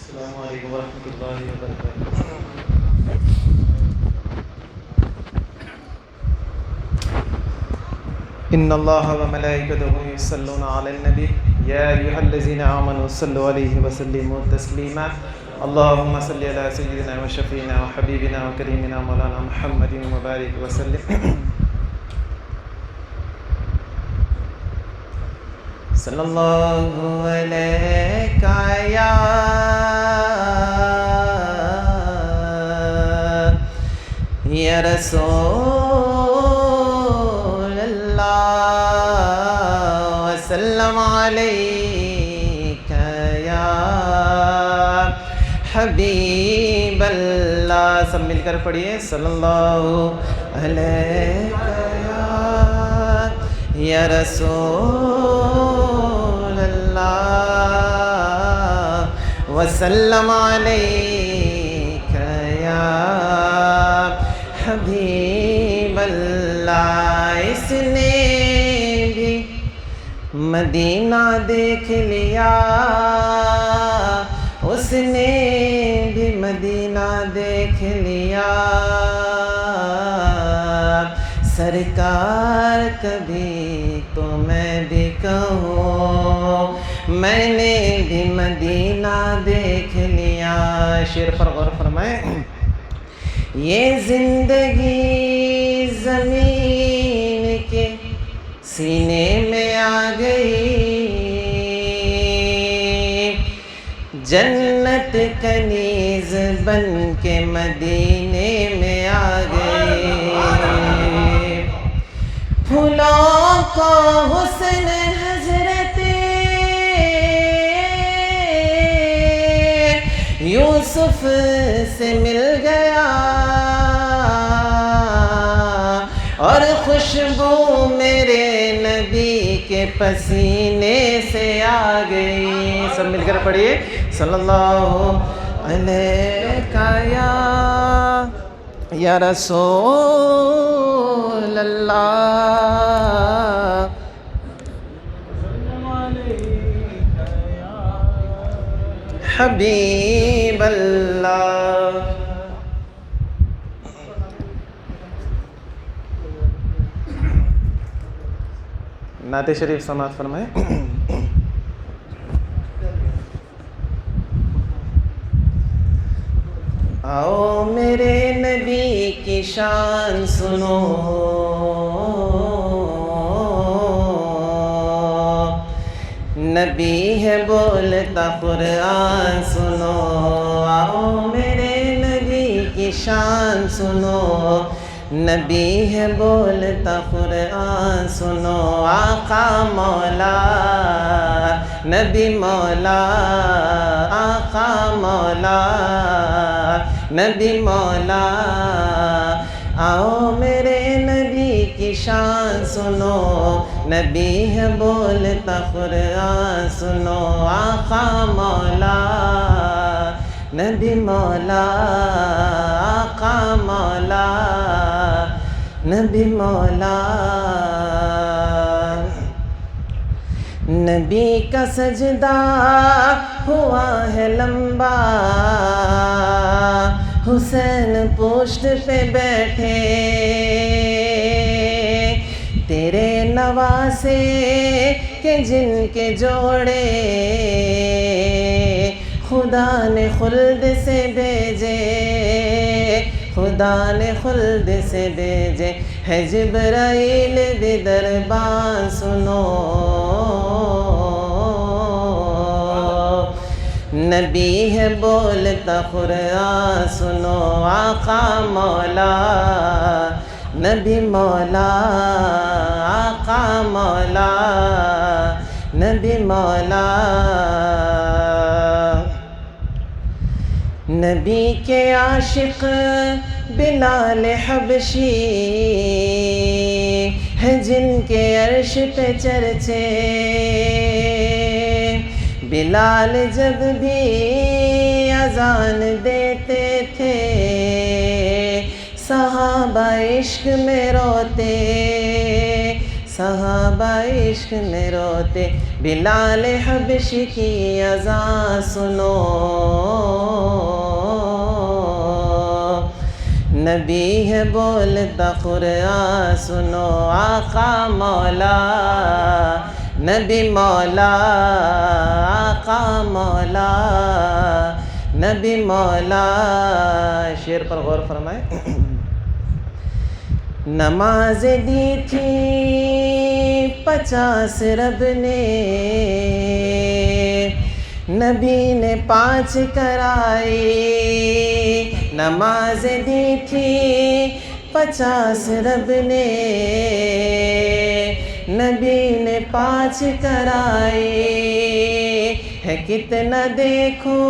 السلام علیکم ورحمۃ اللہ وبرکاتہ۔ ان اللہ وملائکتہ یصلون علی النبی یا ایھا الذین آمنوا صلوا علیہ وسلموا تسلیما اللہم صل علی سیدنا وشفیعنا وحبیبنا وکریمنا مولانا محمد وبارک وسلم صلی اللہ علیہ یا رسول اللہ وسلم علیک یا حبیب اللہ۔ سب مل کر پڑھیے صلی اللہ علیہ یا رسول اللہ وسلم علیک یا حبیب اللہ۔ اس نے بھی مدینہ دیکھ لیا، اس نے بھی مدینہ دیکھ لیا، سرکار کبھی تو میں بھی کہوں میں نے بھی مدینہ دیکھ لیا۔ شعر پر غور فرمائیں۔ یہ زندگی زمین کے سینے میں آ گئی، جنت کنیز بن کے مدینے میں آ گئی، پھولوں کو حسن حضرت یوسف سے مل گیا، اور خوشبو میرے نبی کے پسینے سے آ گئی۔ سب مل کر پڑھیے صلی اللہ علیہ یا رسول اللہ حبیب اللہ۔ نعت شریف سماعت فرمائیں۔ آؤ میرے نبی کی شان سنو، نبی ہے بولتا قرآن سنو، آؤ میرے نبی کی شان سنو، نبی ہے بولتا قرآن سنو، آقا مولا نبی مولا، آقا مولا نبی مولا، آؤ میرے نبی کی شان سنو، نبی ہے بولتا قرآن سنو، آقا مولا نبی مولا، آقا مولا نبی مولا۔ نبی کا سجدہ ہوا ہے لمبا، حسین پشت پہ بیٹھے، تیرے نواسے کہ جن کے جوڑے خدا نے خلد سے بھیجے، خدا نے خلد سے بھیجے، ہے جبرائیل بھی دربان سنو، نبی ہے بولتا قرآن سنو، آقا مولا نبی مولا، آقا مولا نبی مولا۔ نبی کے عاشق بلال حبشی ہے جن کے عرش پہ چرچے، بلال جب بھی اذان دیتے تھے صحابہ عشق میں روتے، صحابہ عشق میں روتے بلال حبشی کی اذان سنو نبی ہے بولتا قرآن سنو آقا مولا نبی مولا آقا مولا نبی مولا. شعر پر غور فرمائیں. نماز دی تھی 50 رب نے نبی نے 5 کرائی. نماز دی تھی 50 رب نے نبی نے 5 کرائی. ہے کتنا دیکھو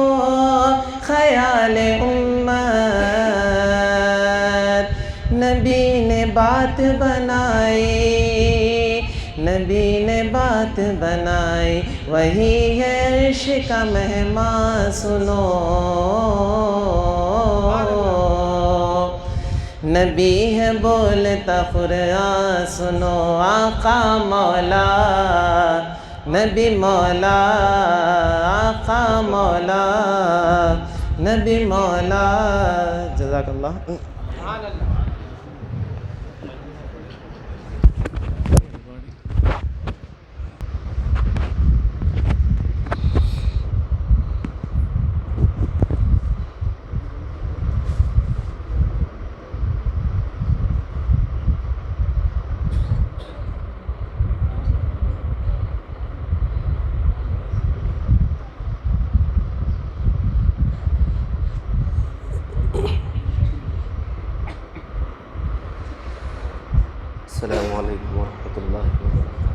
خیال امت نبی نے بات بنائی. نبی نے بات بنائی وہی ہے عرش کا مہمان سنو. نبی ہے بولتا قرآن سنو آقا مولا نبی مولا آقا مولا نبی مولا. جزاک اللہ. السلام علیکم ورحمۃ اللہ وبرکاتہ.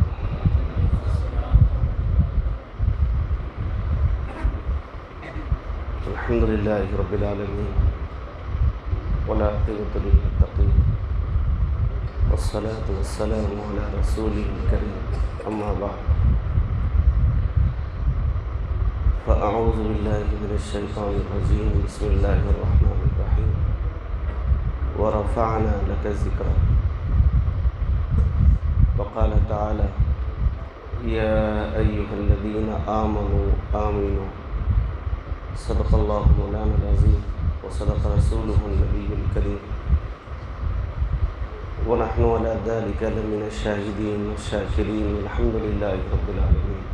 الحمد للہ رب العالمین والعاقبۃ للمتقین والصلاة والسلام علی رسولہ الکریم اما بعد فاعوذ باللہ من الشیطان الرجیم بسم اللہ الرحمن الرحیم ورفعنا لک ذکرک وقال تعالى يا أيها الذين آمنوا آمنوا صدق الله مولانا العظيم وصدق رسوله النبي الكريم ونحن على ذلك لمن الشاهدين والشاكرين والحمد لله رب العالمين.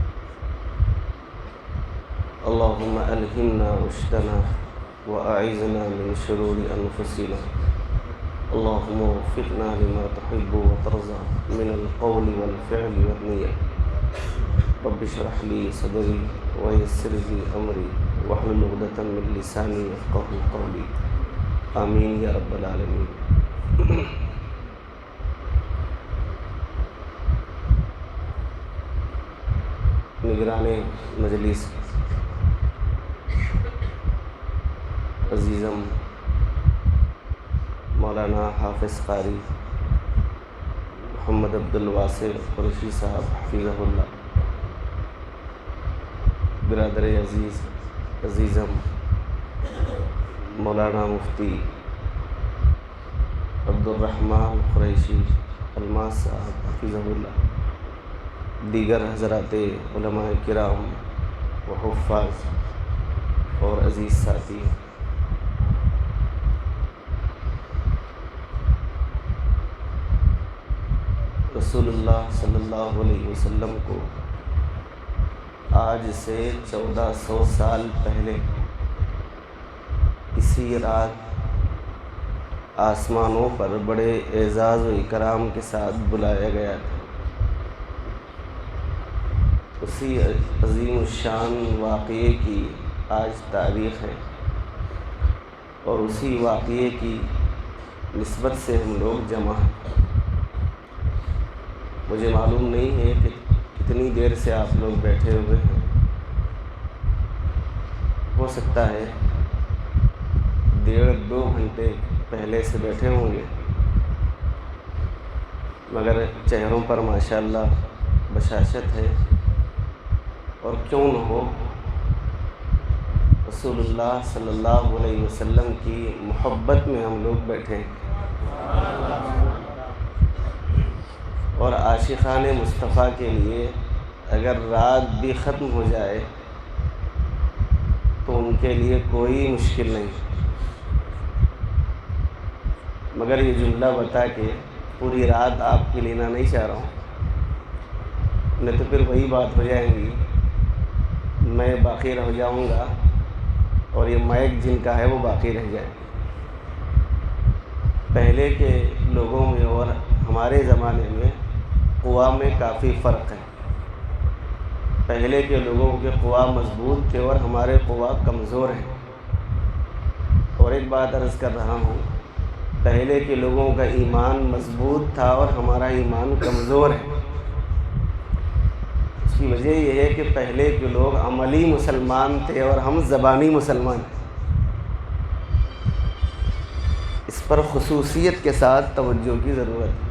اللهم ألهمنا رشدنا وأعذنا من شرور أنفسنا. اللهم وفقنا لما تحب وترضى من القول والفعل والنية. رب اشرح لي صدري ويسر لي أمري واحلل عقدة من لساني يفقهوا قولي. آمين يا رب العالمين. نگران مجلس عزیزم مولانا حافظ قاری محمد عبد الواسع قریشی صاحب حفظہ اللہ، برادر عزیزم مولانا مفتی عبد الرحمن قریشی الماس صاحب حفظہ اللہ، دیگر حضرات علماء کرام و حفاظ اور عزیز ساتھی، رسول اللہ صلی اللہ علیہ وسلم کو آج سے 1400 سال پہلے اسی رات آسمانوں پر بڑے اعزاز و اکرام کے ساتھ بلایا گیا تھا. اسی عظیم الشان واقعے کی آج تاریخ ہے اور اسی واقعے کی نسبت سے ہم لوگ جمع ہیں. مجھے معلوم نہیں ہے کہ کتنی دیر سے آپ لوگ بیٹھے ہوئے ہیں. ہو سکتا ہے 1.5-2 گھنٹے پہلے سے بیٹھے ہوں گے، مگر چہروں پر ماشاءاللہ بشاشت ہے. اور کیوں نہ ہو، رسول اللہ صلی اللہ علیہ وسلم کی محبت میں ہم لوگ بیٹھے ہیں. اور عاشقان مصطفیٰ کے لیے اگر رات بھی ختم ہو جائے تو ان کے لیے کوئی مشکل نہیں، مگر یہ جملہ بتا کہ پوری رات آپ کی لینا نہیں چاہ رہا ہوں، نہیں تو پھر وہی بات ہو جائیں گی، میں باقی رہ جاؤں گا اور یہ مائک جن کا ہے وہ باقی رہ جائے۔ پہلے کے لوگوں میں اور ہمارے زمانے میں قوا میں کافی فرق ہے۔ پہلے کے لوگوں کے قوا مضبوط تھے اور ہمارے قوا کمزور ہیں۔ اور ایک بات عرض کر رہا ہوں، پہلے کے لوگوں کا ایمان مضبوط تھا اور ہمارا ایمان کمزور ہے۔ اس کی وجہ یہ ہے کہ پہلے کے لوگ عملی مسلمان تھے اور ہم زبانی مسلمان ہیں۔ اس پر خصوصیت کے ساتھ توجہ کی ضرورت ہے۔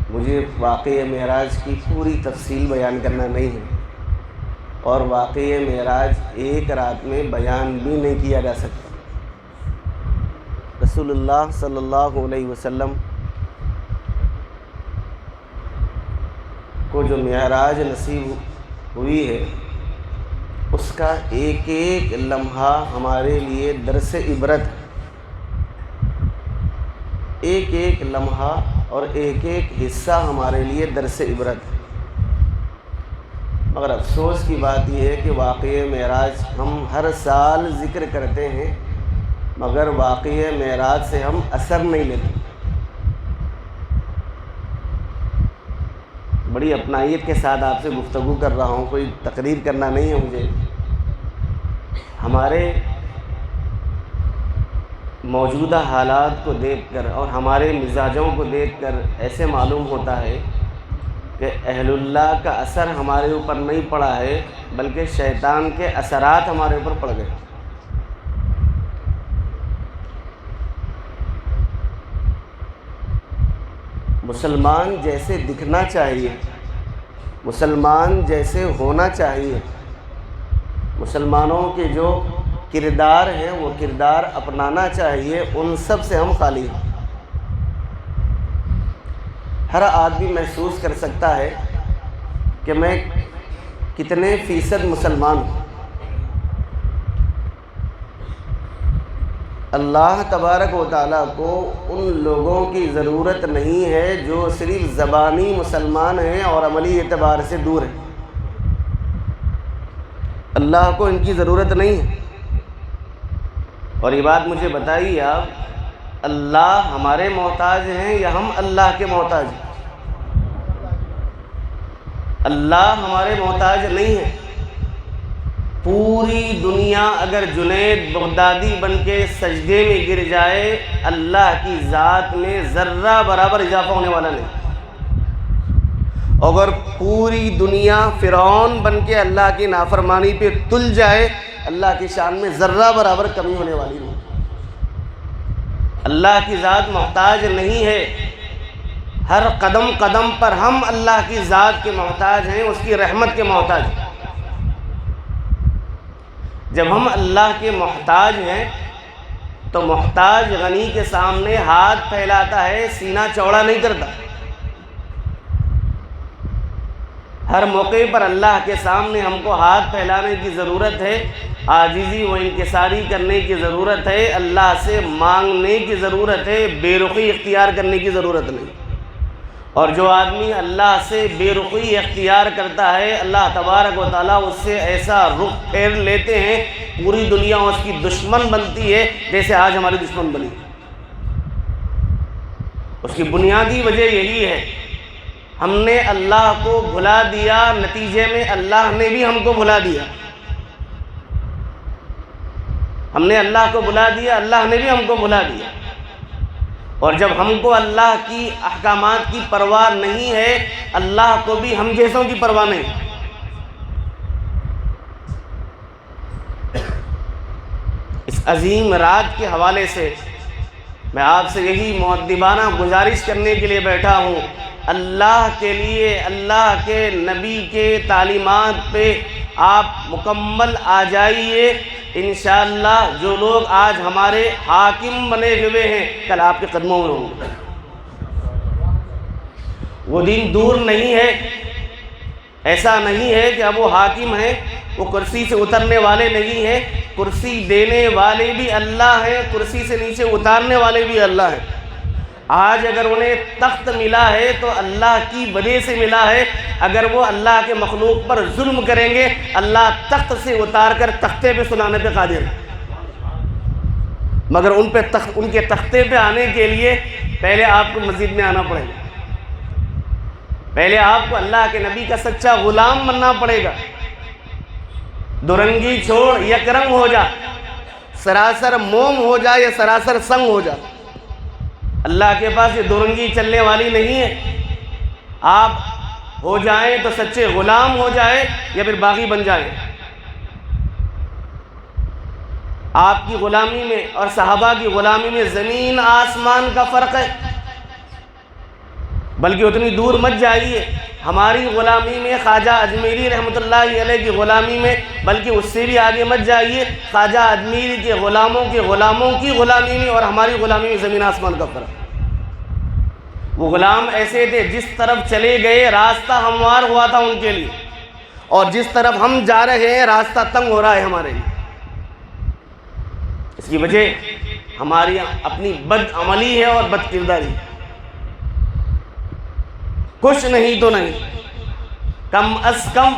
مجھے واقعہ معراج کی پوری تفصیل بیان کرنا نہیں ہے، اور واقعہ معراج ایک رات میں بیان بھی نہیں کیا جا سکتا۔ رسول اللہ صلی اللہ علیہ وسلم کو جو معراج نصیب ہوئی ہے، اس کا ایک ایک لمحہ ہمارے لیے درس عبرت ہے۔ ایک ایک لمحہ اور ایک ایک حصہ ہمارے لیے درس عبرت ہے۔ مگر افسوس کی بات یہ ہے کہ واقعہ معراج ہم ہر سال ذکر کرتے ہیں، مگر واقعہ معراج سے ہم اثر نہیں لیتے۔ بڑی اپنائیت کے ساتھ آپ سے گفتگو کر رہا ہوں، کوئی تقریر کرنا نہیں ہے مجھے۔ ہمارے موجودہ حالات کو دیکھ کر اور ہمارے مزاجوں کو دیکھ کر ایسے معلوم ہوتا ہے کہ اہل اللہ کا اثر ہمارے اوپر نہیں پڑا ہے، بلکہ شیطان کے اثرات ہمارے اوپر پڑ گئے۔ مسلمان جیسے دکھنا چاہیے، مسلمان جیسے ہونا چاہیے، مسلمانوں کے جو کردار ہیں وہ کردار اپنانا چاہیے، ان سب سے ہم خالی ہیں۔ ہر آدمی محسوس کر سکتا ہے کہ میں کتنے فیصد مسلمان ہوں۔ اللہ تبارک و تعالیٰ کو ان لوگوں کی ضرورت نہیں ہے جو صرف زبانی مسلمان ہیں اور عملی اعتبار سے دور ہیں۔ اللہ کو ان کی ضرورت نہیں ہے۔ اور یہ بات مجھے بتائیے آپ، اللہ ہمارے محتاج ہیں یا ہم اللہ کے محتاج ہیں؟ اللہ ہمارے محتاج نہیں ہے۔ پوری دنیا اگر جنید بغدادی بن کے سجدے میں گر جائے، اللہ کی ذات میں ذرہ برابر اضافہ ہونے والا نہیں۔ اگر پوری دنیا فرعون بن کے اللہ کی نافرمانی پہ تل جائے، اللہ کی شان میں ذرہ برابر کمی ہونے والی نہیں۔ اللہ کی ذات محتاج نہیں ہے۔ ہر قدم قدم پر ہم اللہ کی ذات کے محتاج ہیں، اس کی رحمت کے محتاج ہیں۔ جب ہم اللہ کے محتاج ہیں تو محتاج غنی کے سامنے ہاتھ پھیلاتا ہے، سینہ چوڑا نہیں کرتا۔ ہر موقع پر اللہ کے سامنے ہم کو ہاتھ پھیلانے کی ضرورت ہے، عاجزی و انکساری کرنے کی ضرورت ہے، اللہ سے مانگنے کی ضرورت ہے، بے رخی اختیار کرنے کی ضرورت نہیں۔ اور جو آدمی اللہ سے بے رخی اختیار کرتا ہے، اللہ تبارک و تعالیٰ اس سے ایسا رخ پھیر لیتے ہیں، پوری دنیا اس کی دشمن بنتی ہے جیسے آج ہماری دشمن بنی۔ اس کی بنیادی وجہ یہی ہے، ہم نے اللہ کو بھلا دیا، نتیجے میں اللہ نے بھی ہم کو بھلا دیا۔ ہم نے اللہ کو بھلا دیا، اللہ نے بھی ہم کو بھلا دیا۔ اور جب ہم کو اللہ کی احکامات کی پرواہ نہیں ہے، اللہ کو بھی ہم جیسوں کی پرواہ نہیں۔ اس عظیم رات کے حوالے سے میں آپ سے یہی مؤدبانہ گزارش کرنے کے لیے بیٹھا ہوں، اللہ کے لیے، اللہ کے نبی کے تعلیمات پہ آپ مکمل آ جائیے۔ انشاءاللہ جو لوگ آج ہمارے حاکم بنے ہوئے ہیں، کل آپ کے قدموں میں ہوں گے۔ وہ دین دور نہیں ہے، ایسا نہیں ہے کہ اب وہ حاکم ہیں، وہ کرسی سے اترنے والے نہیں ہیں، کرسی دینے والے بھی اللہ ہیں، کرسی سے نیچے اتارنے والے بھی اللہ ہیں۔ آج اگر انہیں تخت ملا ہے تو اللہ کی وجہ سے ملا ہے، اگر وہ اللہ کے مخلوق پر ظلم کریں گے اللہ تخت سے اتار کر تختے پہ سلانے پہ قادر ہے، مگر ان کے تختے پہ آنے کے لیے پہلے آپ کو مسجد میں آنا پڑے گا، پہلے آپ کو اللہ کے نبی کا سچا غلام بننا پڑے گا۔ دورنگی چھوڑ یک رنگ ہو جا، سراسر موم ہو جا یا سراسر سنگ ہو جا، اللہ کے پاس یہ دورنگی چلنے والی نہیں ہے۔ آپ ہو جائیں تو سچے غلام ہو جائیں یا پھر باغی بن جائیں۔ آپ کی غلامی میں اور صحابہ کی غلامی میں زمین آسمان کا فرق ہے، بلکہ اتنی دور مت جائیے، ہماری غلامی میں خواجہ اجمیری رحمۃ اللہ علیہ کی غلامی میں، بلکہ اس سے بھی آگے مت جائیے، خواجہ اجمیری کے غلاموں کی غلامی میں اور ہماری غلامی میں زمین آسمان کا فرق۔ وہ غلام ایسے تھے جس طرف چلے گئے راستہ ہموار ہوا تھا ان کے لیے، اور جس طرف ہم جا رہے ہیں راستہ تنگ ہو رہا ہے ہمارے لیے۔ اس کی وجہ ہماری اپنی بد عملی ہے اور بد کرداری۔ کچھ نہیں تو نہیں، کم از کم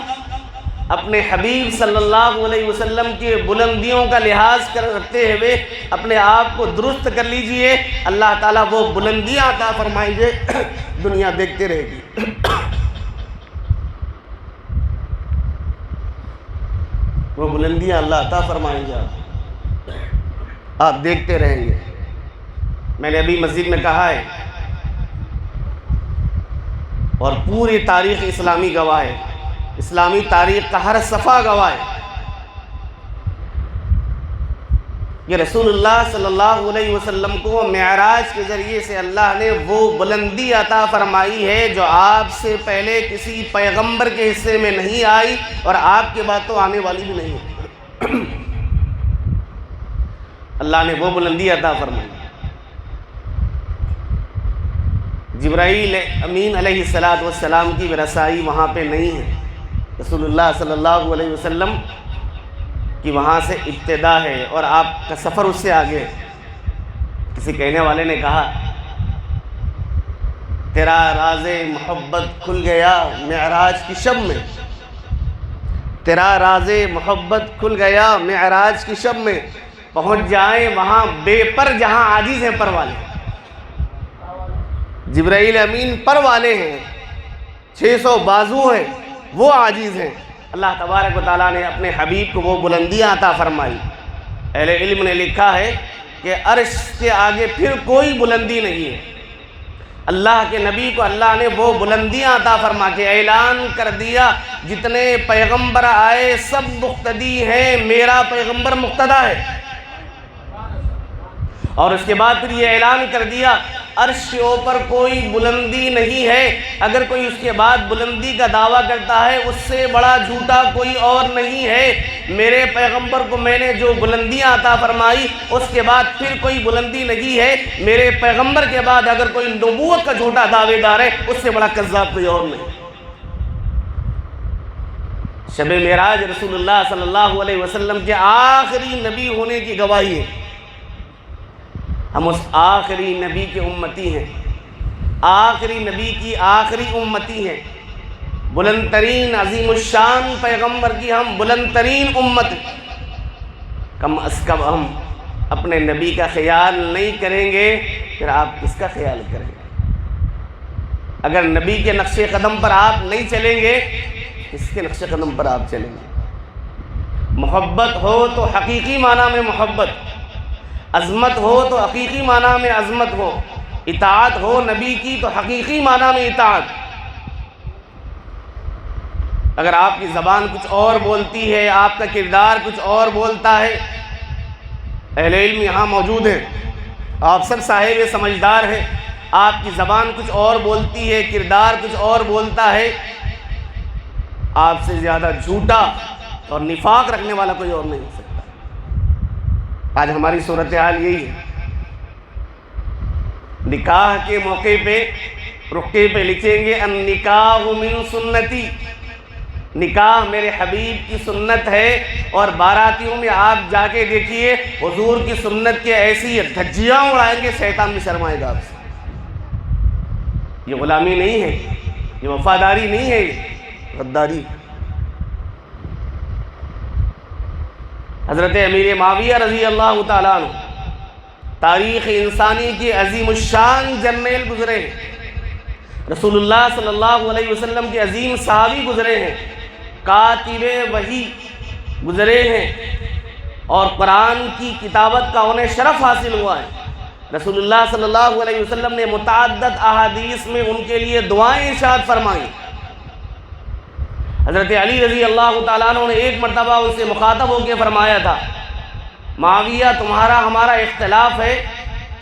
اپنے حبیب صلی اللہ علیہ وسلم کی بلندیوں کا لحاظ کرتے ہوئے اپنے آپ کو درست کر لیجئے، اللہ تعالیٰ وہ بلندیاں عطا فرمائیں گے، دنیا دیکھتے رہے گی۔ وہ بلندیاں اللہ عطا فرمائیں گے، آپ دیکھتے رہیں گے۔ میں نے ابھی مسجد میں کہا ہے اور پوری تاریخ اسلامی گواہ ہے، اسلامی تاریخ کا ہر صفحہ گواہ ہے کہ رسول اللہ صلی اللہ علیہ وسلم کو معراج کے ذریعے سے اللہ نے وہ بلندی عطا فرمائی ہے جو آپ سے پہلے کسی پیغمبر کے حصے میں نہیں آئی اور آپ کے بعد تو آنے والی بھی نہیں ہے۔ اللہ نے وہ بلندی عطا فرمائی۔ جبرائیل امین علیہ السلام کی رسائی وہاں پہ نہیں ہے، رسول اللہ صلی اللہ علیہ وسلم کی وہاں سے ابتدا ہے اور آپ کا سفر اس سے آگے ہے۔ کسی کہنے والے نے کہا تیرا راز محبت کھل گیا معراج کی شب میں، تیرا راز محبت کھل گیا معراج کی شب میں، پہنچ جائیں وہاں بے پر جہاں عاجز ہیں پر والے۔ جبرائیل امین پر والے ہیں، 600 بازو ہیں، وہ عاجز ہیں۔ اللہ تبارک و تعالیٰ نے اپنے حبیب کو وہ بلندیاں عطا فرمائی۔ اہل علم نے لکھا ہے کہ عرش کے آگے پھر کوئی بلندی نہیں ہے۔ اللہ کے نبی کو اللہ نے وہ بلندیاں عطا فرما کے اعلان کر دیا جتنے پیغمبر آئے سب مقتدی ہیں، میرا پیغمبر مقتدا ہے۔ اور اس کے بعد پھر یہ اعلان کر دیا عرش کے اوپر کوئی بلندی نہیں ہے، اگر کوئی اس کے بعد بلندی کا دعویٰ کرتا ہے اس سے بڑا جھوٹا کوئی اور نہیں ہے۔ میرے پیغمبر کو میں نے جو بلندیاں عطا فرمائی اس کے بعد پھر کوئی بلندی نہیں ہے۔ میرے پیغمبر کے بعد اگر کوئی نبوت کا جھوٹا دعوے دار ہے اس سے بڑا کذاب کوئی اور نہیں۔ شب معراج رسول اللہ صلی اللہ علیہ وسلم کے آخری نبی ہونے کی گواہی ہے۔ ہم اس آخری نبی کے امتی ہیں، آخری نبی کی آخری امتی ہیں، بلند ترین عظیم الشان پیغمبر کی ہم بلند ترین امت ہیں۔ کم از کم ہم اپنے نبی کا خیال نہیں کریں گے پھر آپ کس کا خیال کریں گے؟ اگر نبی کے نقش قدم پر آپ نہیں چلیں گے کس کے نقش قدم پر آپ چلیں گے؟ محبت ہو تو حقیقی معنی میں محبت، عظمت ہو تو حقیقی معنی میں عظمت ہو، اطاعت ہو نبی کی تو حقیقی معنی میں اطاعت۔ اگر آپ کی زبان کچھ اور بولتی ہے، آپ کا کردار کچھ اور بولتا ہے، اہل علم یہاں موجود ہیں، آپ سب صاحب سمجھدار ہیں، آپ کی زبان کچھ اور بولتی ہے، کردار کچھ اور بولتا ہے، آپ سے زیادہ جھوٹا اور نفاق رکھنے والا کوئی اور نہیں ہو سکتا۔ آج ہماری صورتحال یہی ہے، نکاح کے موقع پہ رقے پہ لکھیں گے النکاح من سنتی، نکاح میرے حبیب کی سنت ہے۔ اور باراتیوں میں آپ جا کے دیکھیے حضور کی سنت کے ایسی دھجیاں اڑائیں گے شیطان بھی شرمائے گا آپ سے۔ یہ غلامی نہیں ہے، یہ وفاداری نہیں ہے، یہ غداری۔ حضرت امیر معاویہ رضی اللہ تعالیٰ عنہ تاریخ انسانی کے عظیم الشان جرنیل گزرے ہیں، رسول اللہ صلی اللہ علیہ وسلم کے عظیم صحابی گزرے ہیں، کاتب وحی گزرے ہیں، اور قرآن کی کتابت کا انہیں شرف حاصل ہوا ہے۔ رسول اللہ صلی اللہ علیہ وسلم نے متعدد احادیث میں ان کے لیے دعائیں ارشاد فرمائیں۔ حضرت علی رضی اللہ تعالیٰ عنہ نے ایک مرتبہ ان سے مخاطب ہو کے فرمایا تھا، معاویہ تمہارا ہمارا اختلاف ہے،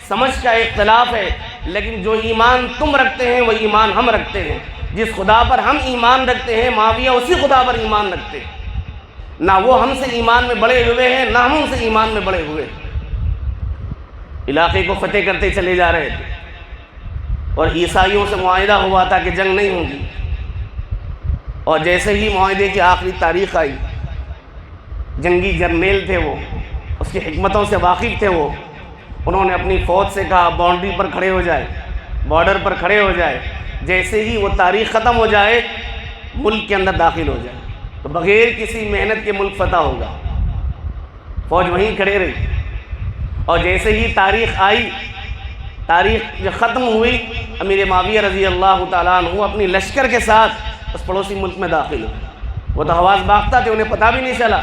سمجھ کا اختلاف ہے، لیکن جو ایمان تم رکھتے ہیں وہ ایمان ہم رکھتے ہیں۔ جس خدا پر ہم ایمان رکھتے ہیں معاویہ اسی خدا پر ایمان رکھتے ہیں، نہ وہ ہم سے ایمان میں بڑے ہوئے ہیں نہ ہم ان سے ایمان میں بڑے ہوئے۔ علاقے کو فتح کرتے چلے جا رہے تھے، اور عیسائیوں سے معاہدہ ہوا تھا کہ جنگ نہیں ہوگی، اور جیسے ہی معاہدے کی آخری تاریخ آئی، جنگی جرنیل تھے وہ، اس کی حکمتوں سے واقف تھے وہ، انہوں نے اپنی فوج سے کہا باؤنڈری پر کھڑے ہو جائے، بارڈر پر کھڑے ہو جائے، جیسے ہی وہ تاریخ ختم ہو جائے ملک کے اندر داخل ہو جائے، تو بغیر کسی محنت کے ملک فتح ہوگا۔ فوج وہیں کھڑے رہی، اور جیسے ہی تاریخ آئی، تاریخ جو ختم ہوئی، امیر معاویہ رضی اللہ تعالیٰ عنہ اپنی لشکر کے ساتھ اس پڑوسی ملک میں داخل ہوئے۔ وہ تو حواس باختہ تھے، انہیں پتہ بھی نہیں چلا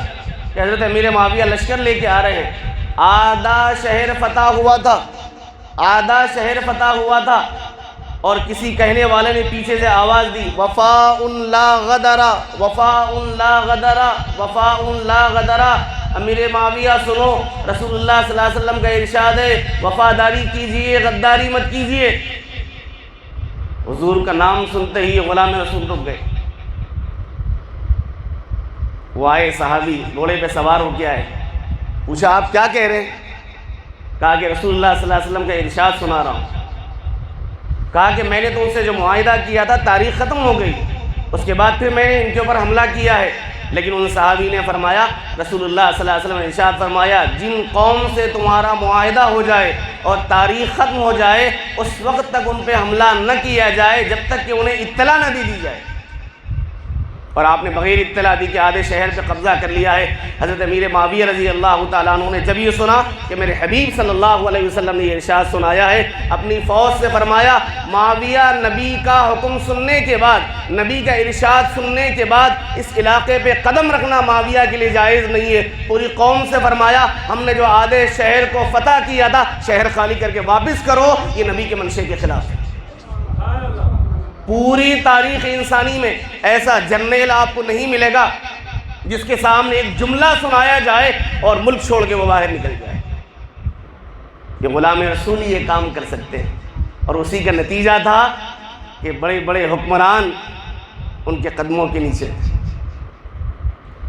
کہ حضرت امیر معاویہ لشکر لے کے آ رہے ہیں۔ آدھا شہر فتح ہوا تھا، آدھا شہر فتح ہوا تھا، اور کسی کہنے والے نے پیچھے سے آواز دی، وفاء لا غدرا، وفاء لا غدرا، وفاء لا غدرا۔ امیر معاویہ سنو، رسول اللہ صلی اللہ علیہ وسلم کا ارشاد ہے وفاداری کیجئے، غداری مت کیجئے۔ حضور کا نام سنتے ہی غلام رسول رک گئے۔ وہ آئے صحابی، گھوڑے پہ سوار ہو کے آئے، پوچھا آپ کیا کہہ رہے ہیں؟ کہا کہ رسول اللہ صلی اللہ علیہ وسلم کا ارشاد سنا رہا ہوں۔ کہا کہ میں نے تو ان سے جو معاہدہ کیا تھا تاریخ ختم ہو گئی، اس کے بعد پھر میں نے ان کے اوپر حملہ کیا ہے۔ لیکن ان صحابی نے فرمایا، رسول اللہ صلی اللہ علیہ وسلم نے ارشاد فرمایا جن قوم سے تمہارا معاہدہ ہو جائے اور تاریخ ختم ہو جائے اس وقت تک ان پہ حملہ نہ کیا جائے جب تک کہ انہیں اطلاع نہ دی جائے۔ اور آپ نے بغیر اطلاع دی کہ آدھے شہر پہ قبضہ کر لیا ہے۔ حضرت امیر معاویہ رضی اللہ تعالیٰ عنہ نے جب یہ سنا کہ میرے حبیب صلی اللہ علیہ وسلم نے یہ ارشاد سنایا ہے، اپنی فوج سے فرمایا معاویہ نبی کا حکم سننے کے بعد، نبی کا ارشاد سننے کے بعد اس علاقے پہ قدم رکھنا معاویہ کے لیے جائز نہیں ہے۔ پوری قوم سے فرمایا ہم نے جو آدھے شہر کو فتح کیا تھا شہر خالی کر کے واپس کرو، یہ نبی کے منشے کے خلاف ہے۔ پوری تاریخ انسانی میں ایسا جرنیل آپ کو نہیں ملے گا جس کے سامنے ایک جملہ سنایا جائے اور ملک چھوڑ کے وہ باہر نکل جائے۔ یہ غلام رسول یہ کام کر سکتے ہیں، اور اسی کا نتیجہ تھا کہ بڑے بڑے حکمران ان کے قدموں کے نیچے۔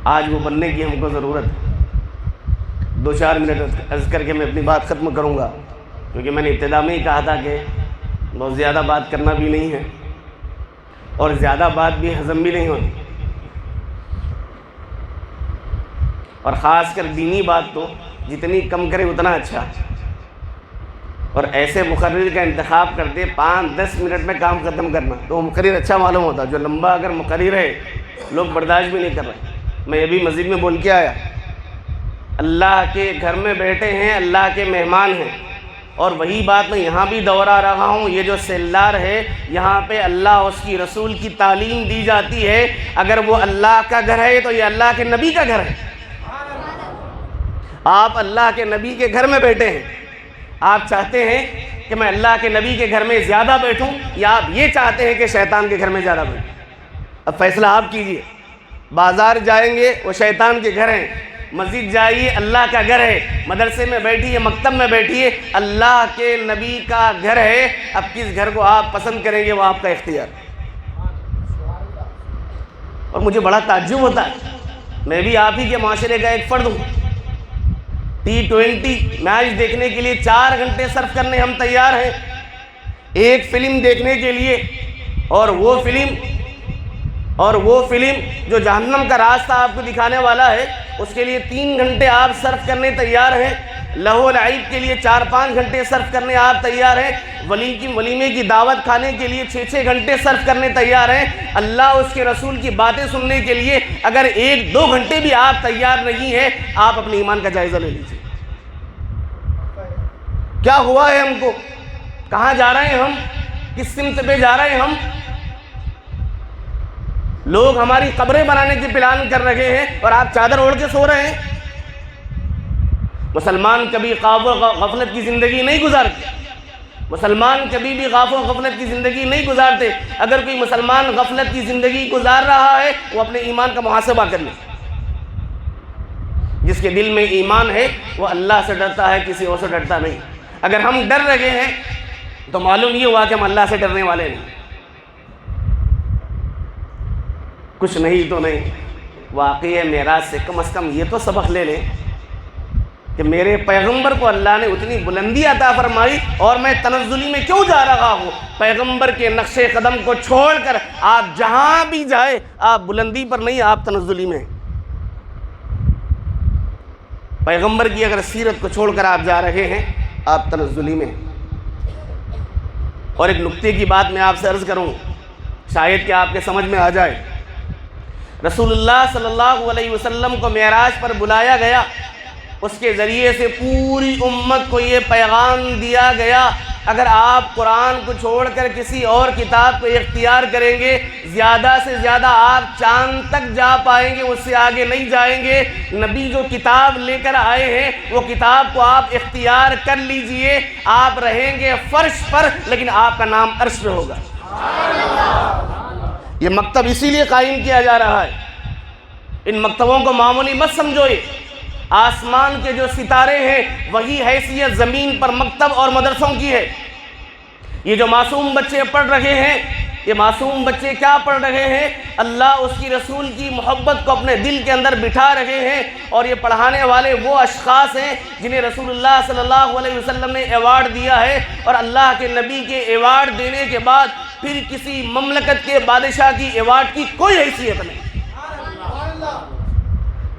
آج وہ بننے کی ہم کو ضرورت ہے۔ 2-4 منٹ عرض کر کے میں اپنی بات ختم کروں گا، کیونکہ میں نے ابتدا میں ہی کہا تھا کہ بہت زیادہ بات کرنا بھی نہیں ہے اور زیادہ بات بھی ہضم بھی نہیں ہوتی، اور خاص کر دینی بات تو جتنی کم کرے اتنا اچھا۔ اور ایسے مقرر کا انتخاب کرتے 5-10 منٹ میں کام ختم کرنا تو وہ مقرر اچھا معلوم ہوتا، جو لمبا اگر مقرر ہے لوگ برداشت بھی نہیں کر رہے۔ میں یہ بھی مسجد میں بول کے آیا، اللہ کے گھر میں بیٹھے ہیں، اللہ کے مہمان ہیں، اور وہی بات میں یہاں بھی دوہرا رہا ہوں، یہ جو سیلار ہے یہاں پہ اللہ اس کی رسول کی تعلیم دی جاتی ہے۔ اگر وہ اللہ کا گھر ہے تو یہ اللہ کے نبی کا گھر ہے۔ آپ اللہ کے نبی کے گھر میں بیٹھے ہیں، آپ چاہتے ہیں کہ میں اللہ کے نبی کے گھر میں زیادہ بیٹھوں، یا آپ یہ چاہتے ہیں کہ شیطان کے گھر میں زیادہ بیٹھوں؟ اب فیصلہ آپ کیجئے۔ بازار جائیں گے وہ شیطان کے گھر ہیں، مسجد جائیے اللہ کا گھر ہے، مدرسے میں بیٹھیے، مکتب میں بیٹھیے، اللہ کے نبی کا گھر ہے۔ اب کس گھر کو آپ پسند کریں گے وہ آپ کا اختیار۔ اور مجھے بڑا تعجب ہوتا ہے، میں بھی آپ ہی کے معاشرے کا ایک فرد ہوں۔ T20 میچ دیکھنے کے لیے 4 گھنٹے صرف کرنے ہم تیار ہیں، ایک فلم دیکھنے کے لیے، اور وہ فلم جو جہنم کا راستہ آپ کو دکھانے والا ہے، اس کے لیے 3 گھنٹے آپ صرف کرنے تیار ہیں، لہو لعب کے لیے 4-5 گھنٹے صرف کرنے آپ تیار ہیں، ولیمے کی دعوت کھانے کے لیے 6-6 گھنٹے صرف کرنے تیار ہیں، اللہ اس کے رسول کی باتیں سننے کے لیے اگر 1-2 گھنٹے بھی آپ تیار نہیں ہیں، آپ اپنے ایمان کا جائزہ لے لیجیے۔ کیا ہوا ہے ہم کو؟ کہاں جا رہے ہیں ہم؟ کس سمت پہ جا رہے ہیں ہم؟ لوگ ہماری قبریں بنانے کی پلان کر رہے ہیں اور آپ چادر اوڑھ کے سو رہے ہیں۔ مسلمان کبھی خواب و غفلت کی زندگی نہیں گزارتے، مسلمان کبھی بھی خواب و غفلت کی زندگی نہیں گزارتے۔ اگر کوئی مسلمان غفلت کی زندگی گزار رہا ہے، وہ اپنے ایمان کا محاسبہ کر لے۔ جس کے دل میں ایمان ہے وہ اللہ سے ڈرتا ہے، کسی اور سے ڈرتا نہیں۔ اگر ہم ڈر رہے ہیں تو معلوم یہ ہوا کہ ہم اللہ سے ڈرنے والے نہیں۔ کچھ نہیں تو نہیں، واقعی معراج سے کم از کم یہ تو سبق لے لیں کہ میرے پیغمبر کو اللہ نے اتنی بلندی عطا فرمائی اور میں تنزلی میں کیوں جا رہا ہوں؟ پیغمبر کے نقش قدم کو چھوڑ کر آپ جہاں بھی جائیں، آپ بلندی پر نہیں، آپ تنزلی میں۔ پیغمبر کی اگر سیرت کو چھوڑ کر آپ جا رہے ہیں، آپ تنزلی میں۔ اور ایک نکتے کی بات میں آپ سے عرض کروں، شاید کہ آپ کے سمجھ میں آ جائے۔ رسول اللہ صلی اللہ علیہ وسلم کو معراج پر بلایا گیا، اس کے ذریعے سے پوری امت کو یہ پیغام دیا گیا، اگر آپ قرآن کو چھوڑ کر کسی اور کتاب کو اختیار کریں گے، زیادہ سے زیادہ آپ چاند تک جا پائیں گے، اس سے آگے نہیں جائیں گے۔ نبی جو کتاب لے کر آئے ہیں، وہ کتاب کو آپ اختیار کر لیجئے، آپ رہیں گے فرش پر لیکن آپ کا نام عرش پہ ہوگا۔ یہ مکتب اسی لیے قائم کیا جا رہا ہے۔ ان مکتبوں کو معمولی مت سمجھوئے۔ آسمان کے جو ستارے ہیں وہی حیثیت زمین پر مکتب اور مدرسوں کی ہے۔ یہ جو معصوم بچے پڑھ رہے ہیں، یہ معصوم بچے کیا پڑھ رہے ہیں؟ اللہ اس کی رسول کی محبت کو اپنے دل کے اندر بٹھا رہے ہیں، اور یہ پڑھانے والے وہ اشخاص ہیں جنہیں رسول اللہ صلی اللہ علیہ وسلم نے ایوارڈ دیا ہے، اور اللہ کے نبی کے ایوارڈ دینے کے بعد پھر کسی مملکت کے بادشاہ کی ایوارڈ کی کوئی حیثیت نہیں۔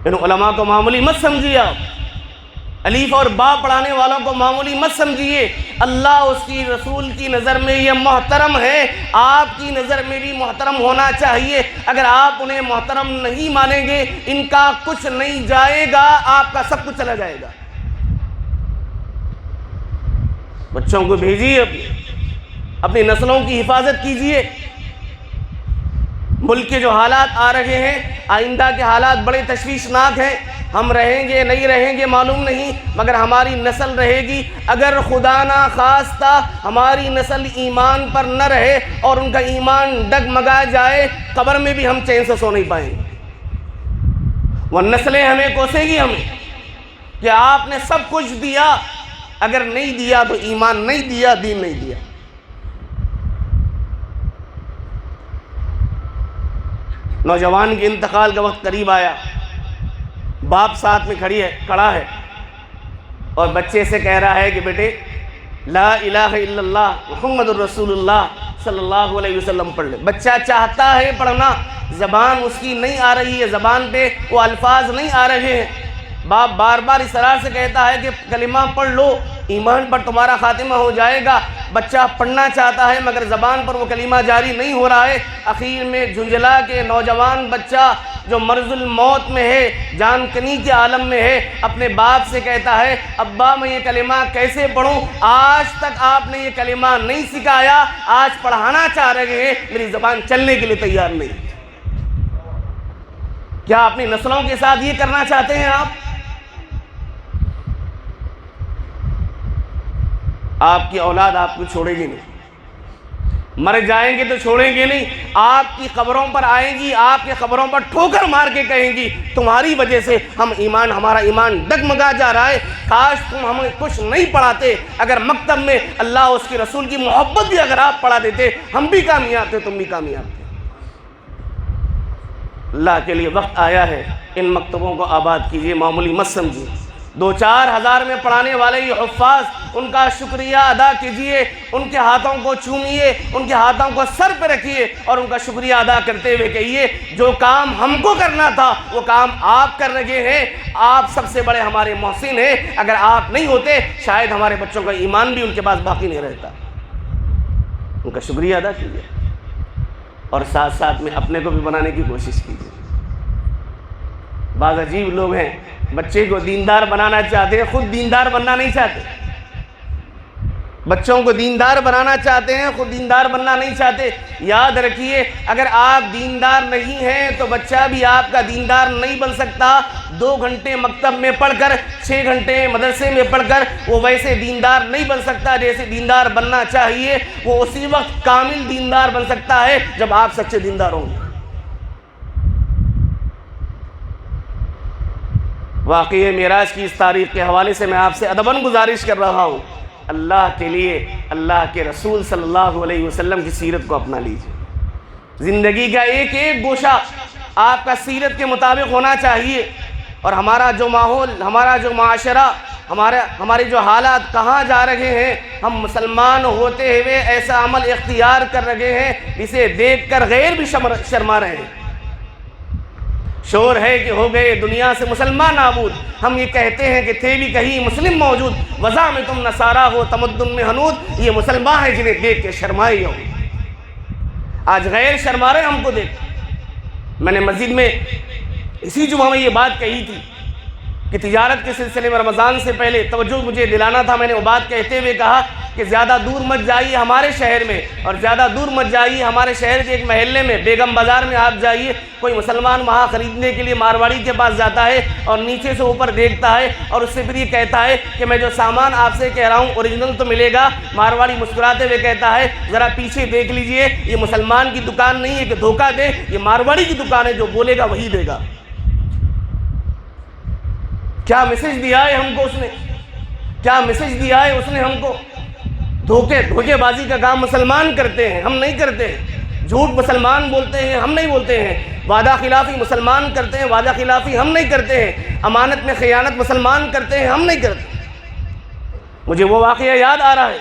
ان علماء کو معمولی مت سمجھیے، آپ الف اور با پڑھانے والوں کو معمولی مت سمجھیے۔ اللہ اس کی رسول کی نظر میں یہ محترم ہے، آپ کی نظر میں بھی محترم ہونا چاہیے۔ اگر آپ انہیں محترم نہیں مانیں گے، ان کا کچھ نہیں جائے گا، آپ کا سب کچھ چلا جائے گا۔ بچوں کو بھیجیے، اپنی نسلوں کی حفاظت کیجیے۔ ملک کے جو حالات آ رہے ہیں، آئندہ کے حالات بڑے تشویشناک ہیں۔ ہم رہیں گے نہیں رہیں گے معلوم نہیں، مگر ہماری نسل رہے گی۔ اگر خدا نہ خواستہ ہماری نسل ایمان پر نہ رہے اور ان کا ایمان ڈگمگا جائے، قبر میں بھی ہم چین سے سو نہیں پائیں گے۔ وہ نسلیں ہمیں کوسے گی ہمیں کہ آپ نے سب کچھ دیا، اگر نہیں دیا تو ایمان نہیں دیا، دین نہیں دیا۔ نوجوان کے انتقال کا وقت قریب آیا، باپ ساتھ میں کھڑا ہے اور بچے سے کہہ رہا ہے کہ بیٹے لا الہ الا اللہ محمد الرسول اللہ صلی اللہ علیہ وسلم پڑھ لے۔ بچہ چاہتا ہے پڑھنا، زبان اس کی نہیں آ رہی ہے، زبان پہ وہ الفاظ نہیں آ رہے ہیں۔ باپ بار بار اسرار سے کہتا ہے کہ کلمہ پڑھ لو، ایمان پر تمہارا خاتمہ ہو جائے گا۔ بچہ پڑھنا چاہتا ہے مگر زبان پر وہ کلمہ جاری نہیں ہو رہا ہے۔ اخیر میں جھنجھلا کے نوجوان بچہ جو مرض الموت میں ہے، جان کنی کے عالم میں ہے، اپنے باپ سے کہتا ہے ابا میں یہ کلمہ کیسے پڑھوں؟ آج تک آپ نے یہ کلمہ نہیں سکھایا، آج پڑھانا چاہ رہے ہیں، میری زبان چلنے کے لیے تیار نہیں۔ کیا اپنی نسلوں کے ساتھ یہ کرنا چاہتے ہیں آپ؟ آپ کی اولاد آپ کو چھوڑے گی نہیں، مر جائیں گے تو چھوڑیں گے نہیں، آپ کی قبروں پر آئیں گی، آپ کی قبروں پر ٹھوکر مار کے کہیں گی تمہاری وجہ سے ہمارا ایمان ڈگمگا جا رہا ہے، کاش تم ہمیں کچھ نہیں پڑھاتے۔ اگر مکتب میں اللہ اس کی رسول کی محبت بھی اگر آپ پڑھا دیتے، ہم بھی کامیاب تھے، تم بھی کامیاب تھے۔ اللہ کے لیے وقت آیا ہے، ان مکتبوں کو آباد کیجیے، معمولی مت سمجھیے۔ 2-4 ہزار میں پڑھانے والے یہ حفاظ، ان کا شکریہ ادا کیجئے، ان کے ہاتھوں کو چومیے، ان کے ہاتھوں کو سر پہ رکھیے اور ان کا شکریہ ادا کرتے ہوئے کہیے جو کام ہم کو کرنا تھا وہ کام آپ کر رہے ہیں، آپ سب سے بڑے ہمارے محسن ہیں، اگر آپ نہیں ہوتے شاید ہمارے بچوں کا ایمان بھی ان کے پاس باقی نہیں رہتا۔ ان کا شکریہ ادا کیجئے اور ساتھ ساتھ میں اپنے کو بھی بنانے کی کوشش کیجئے۔ بعض عجیب لوگ ہیں، بچے کو دیندار بنانا چاہتے ہیں، خود دیندار بننا نہیں چاہتے، بچوں کو دیندار بنانا چاہتے ہیں، خود دیندار بننا نہیں چاہتے۔ یاد رکھیے اگر آپ دیندار نہیں ہیں تو بچہ بھی آپ کا دیندار نہیں بن سکتا۔ 2 گھنٹے مکتب میں پڑھ کر، 6 گھنٹے مدرسے میں پڑھ کر وہ ویسے دیندار نہیں بن سکتا جیسے دیندار بننا چاہیے۔ وہ اسی وقت کامل دیندار بن سکتا ہے جب آپ سچے دیندار ہوں گے۔ واقعہ معراج کی اس تاریخ کے حوالے سے میں آپ سے ادباً گزارش کر رہا ہوں، اللہ کے لیے اللہ کے رسول صلی اللہ علیہ وسلم کی سیرت کو اپنا لیجیے۔ زندگی کا ایک ایک گوشہ آپ کا سیرت کے مطابق ہونا چاہیے، اور ہمارا جو ماحول، ہمارا جو معاشرہ، ہمارے جو حالات کہاں جا رہے ہیں، ہم مسلمان ہوتے ہوئے ایسا عمل اختیار کر رہے ہیں جسے دیکھ کر غیر بھی شرما رہے ہیں۔ شور ہے کہ ہو گئے دنیا سے مسلمان نابود، ہم یہ کہتے ہیں کہ تھے بھی کہیں مسلم موجود، وضع میں تم نصارہ ہو تمدن میں ہنود، یہ مسلمان ہیں جنہیں دیکھ کے شرمائے ہو۔ آج غیر شرما رہے ہم کو دیکھ۔ میں نے مسجد میں اسی جمعہ میں یہ بات کہی تھی کہ تجارت کے سلسلے میں رمضان سے پہلے توجہ مجھے دلانا تھا۔ میں نے وہ بات کہتے ہوئے کہا کہ زیادہ دور مت جائیے ہمارے شہر میں، اور زیادہ دور مت جائیے ہمارے شہر کے ایک محلے میں، بیگم بازار میں آپ جائیے، کوئی مسلمان وہاں خریدنے کے لیے مارواڑی کے پاس جاتا ہے اور نیچے سے اوپر دیکھتا ہے اور اس سے پھر یہ کہتا ہے کہ میں جو سامان آپ سے کہہ رہا ہوں اوریجنل تو ملے گا۔ مارواڑی مسکراتے ہوئے کہتا ہے ذرا پیچھے دیکھ لیجئے، یہ مسلمان کی دکان نہیں ہے کہ دھوکہ دے، یہ مارواڑی کی دکان ہے، جو بولے گا وہی دے گا۔ کیا میسج دیا ہے ہم کو اس نے، کیا میسج دیا ہے اس نے ہم کو؟ دھوکے بازی کا کام مسلمان کرتے ہیں، ہم نہیں کرتے ہیں۔ جھوٹ مسلمان بولتے ہیں، ہم نہیں بولتے ہیں۔ وعدہ خلافی مسلمان کرتے ہیں، وعدہ خلافی ہم نہیں کرتے ہیں۔ امانت میں خیانت مسلمان کرتے ہیں، ہم نہیں کرتے۔ مجھے وہ واقعہ یاد آ رہا ہے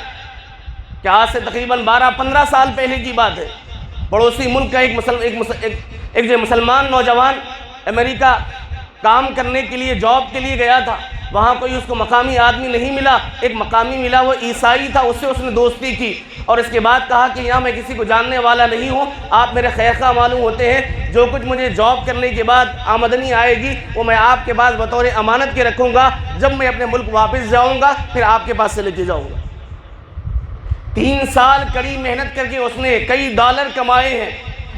کہ آج سے تقریباً 12-15 سال پہلے کی بات ہے۔ پڑوسی ملک کا ایک جو مسلمان نوجوان امریکہ کام کرنے کے لیے، جاب کے لیے گیا تھا، وہاں کوئی اس کو مقامی آدمی نہیں ملا، ایک مقامی ملا، وہ عیسائی تھا، اس سے اس نے دوستی کی اور اس کے بعد کہا کہ یہاں میں کسی کو جاننے والا نہیں ہوں، آپ میرے خیر خواہ معلوم ہوتے ہیں، جو کچھ مجھے جاب کرنے کے بعد آمدنی آئے گی وہ میں آپ کے پاس بطور امانت کے رکھوں گا، جب میں اپنے ملک واپس جاؤں گا پھر آپ کے پاس سے لے کے جاؤں گا۔ 3 سال کڑی محنت کر کے اس نے کئی ڈالر کمائے ہیں۔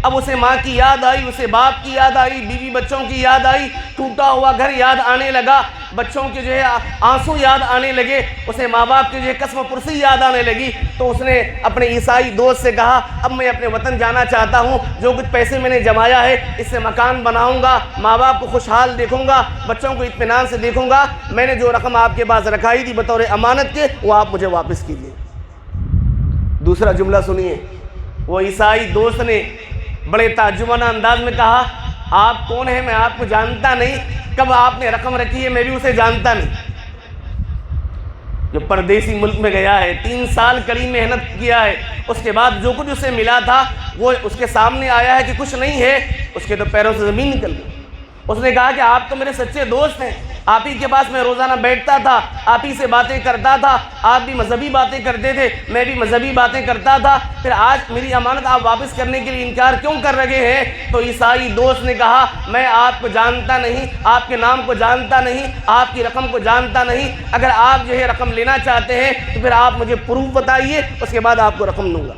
اب اسے ماں کی یاد آئی، اسے باپ کی یاد آئی، بیوی بچوں کی یاد آئی، ٹوٹا ہوا گھر یاد آنے لگا، بچوں کے جو ہے آنسو یاد آنے لگے، اسے ماں باپ کی جو ہے قسم پرسی یاد آنے لگی۔ تو اس نے اپنے عیسائی دوست سے کہا اب میں اپنے وطن جانا چاہتا ہوں، جو کچھ پیسے میں نے جمایا ہے اس سے مکان بناؤں گا، ماں باپ کو خوشحال دیکھوں گا، بچوں کو اطمینان سے دیکھوں گا، میں نے جو رقم آپ کے پاس رکھائی تھی بطور امانت کے وہ آپ مجھے واپس کیجیے۔ دوسرا جملہ سنیے، وہ عیسائی دوست نے بڑے تعجبانہ انداز میں کہا آپ کون ہیں؟ میں آپ کو جانتا نہیں، کب آپ نے رقم رکھی ہے میں بھی اسے جانتا نہیں۔ جو پردیسی ملک میں گیا ہے، 3 سال کڑی محنت کیا ہے، اس کے بعد جو کچھ اسے ملا تھا وہ اس کے سامنے آیا ہے کہ کچھ نہیں ہے، اس کے تو پیروں سے زمین نکل گئی۔ اس نے کہا کہ آپ تو میرے سچے دوست ہیں، آپ ہی کے پاس میں روزانہ بیٹھتا تھا، آپ ہی سے باتیں کرتا تھا، آپ بھی مذہبی باتیں کرتے تھے، میں بھی مذہبی باتیں کرتا تھا، پھر آج میری امانت آپ واپس کرنے کے لیے انکار کیوں کر رہے ہیں؟ تو عیسائی دوست نے کہا میں آپ کو جانتا نہیں، آپ کے نام کو جانتا نہیں، آپ کی رقم کو جانتا نہیں، اگر آپ جو ہے رقم لینا چاہتے ہیں تو پھر آپ مجھے پروف بتائیے، اس کے بعد آپ کو رقم دوں گا۔